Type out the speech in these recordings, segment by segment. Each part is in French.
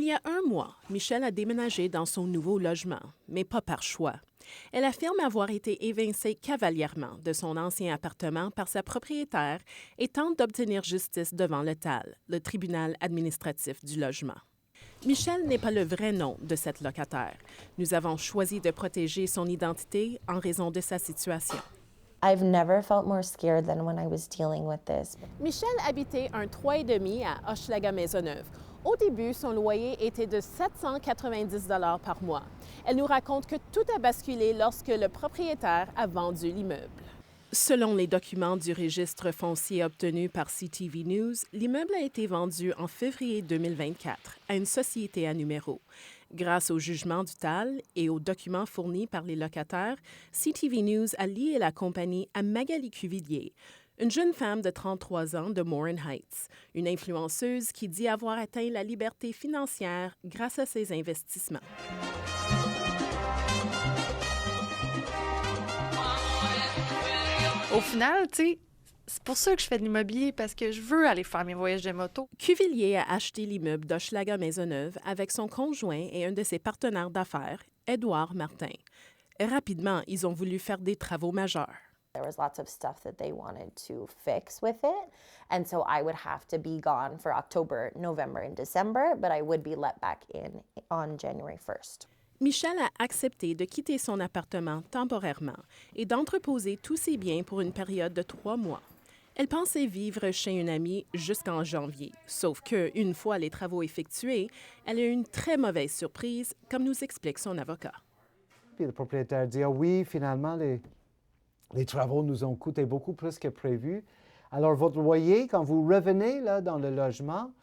Il y a un mois, Michelle a déménagé dans son nouveau logement, mais pas par choix. Elle affirme avoir été évincée cavalièrement de son ancien appartement par sa propriétaire et tente d'obtenir justice devant le TAL, le tribunal administratif du logement. Michelle n'est pas le vrai nom de cette locataire. Nous avons choisi de protéger son identité en raison de sa situation. I've never felt more scared than when I was dealing with this. Michelle habitait un 3,5 à Hochelaga-Maisonneuve. Au début, son loyer était de 790 $ par mois. Elle nous raconte que tout a basculé lorsque le propriétaire a vendu l'immeuble. Selon les documents du registre foncier obtenus par CTV News, l'immeuble a été vendu en février 2024 à une société à numéro. Grâce au jugement du TAL et aux documents fournis par les locataires, CTV News a lié la compagnie à Magali Cuvillier, une jeune femme de 33 ans de Morin Heights, une influenceuse qui dit avoir atteint la liberté financière grâce à ses investissements. Au final, tu sais, c'est pour ça que je fais de l'immobilier, parce que je veux aller faire mes voyages de moto. Cuvillier a acheté l'immeuble d'Hochelaga-Maisonneuve avec son conjoint et un de ses partenaires d'affaires, Édouard Martin. Rapidement, ils ont voulu faire des travaux majeurs. There was lots of stuff that they wanted to fix with it, and so I would have to be gone for October, November, and December, but I would be let back in on January 1st. Michelle a accepté de quitter son appartement temporairement et d'entreposer tous ses biens pour une période de 3 mois. Elle pensait vivre chez une amie jusqu'en janvier, sauf que, une fois les travaux effectués, elle a eu une très mauvaise surprise, comme nous explique son avocat. Puis le propriétaire dit, ah oui, finalement, les travaux nous ont coûté beaucoup plus que prévu. Alors, votre loyer, quand vous revenez là, dans le logement,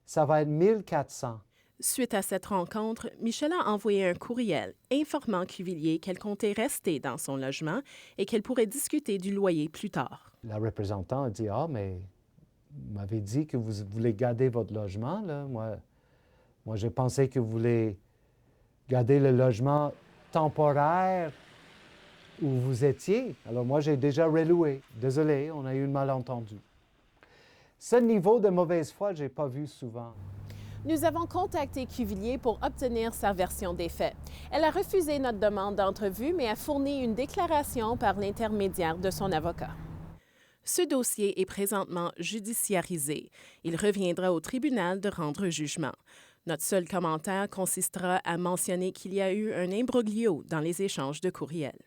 ça va être 1400. Suite à cette rencontre, Michelle a envoyé un courriel informant Cuvillier qu'elle comptait rester dans son logement et qu'elle pourrait discuter du loyer plus tard. La représentante a dit, ah, mais vous m'avez dit que vous voulez garder votre logement, là. Moi, je pensais que vous voulez garder le logement temporaire où vous étiez. Alors moi, j'ai déjà reloué. Désolé, on a eu un malentendu. Ce niveau de mauvaise foi, je n'ai pas vu souvent. Nous avons contacté Cuvillier pour obtenir sa version des faits. Elle a refusé notre demande d'entrevue, mais a fourni une déclaration par l'intermédiaire de son avocat. Ce dossier est présentement judiciarisé. Il reviendra au tribunal de rendre jugement. Notre seul commentaire consistera à mentionner qu'il y a eu un imbroglio dans les échanges de courriels.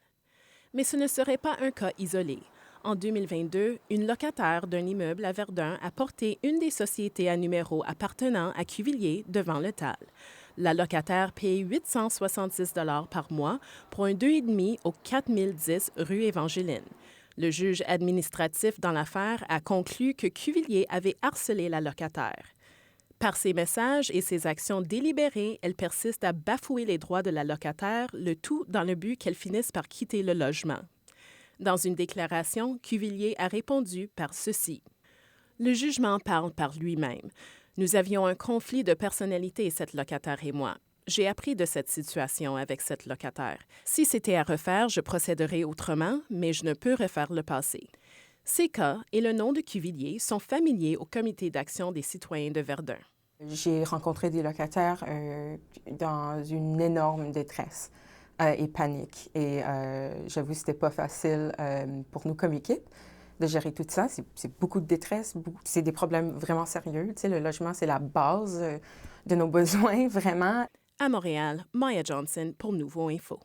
Mais ce ne serait pas un cas isolé. En 2022, une locataire d'un immeuble à Verdun a porté une des sociétés à numéro appartenant à Cuvillier devant le TAL. La locataire paye 866 $ par mois pour un 2,5 au 4010 rue Évangéline. Le juge administratif dans l'affaire a conclu que Cuvillier avait harcelé la locataire. Par ses messages et ses actions délibérées, elle persiste à bafouer les droits de la locataire, le tout dans le but qu'elle finisse par quitter le logement. Dans une déclaration, Cuvillier a répondu par ceci. Le jugement parle par lui-même. Nous avions un conflit de personnalité, cette locataire et moi. J'ai appris de cette situation avec cette locataire. Si c'était à refaire, je procéderais autrement, mais je ne peux refaire le passé. Ces cas et le nom de Cuvillier sont familiers au Comité d'action des citoyens de Verdun. J'ai rencontré des locataires dans une énorme détresse et panique. Et j'avoue que c'était pas facile pour nous comme équipe de gérer tout ça. C'est beaucoup de détresse, c'est des problèmes vraiment sérieux. Tu sais, le logement, c'est la base de nos besoins, vraiment. À Montréal, Maya Johnson pour Nouveau Info.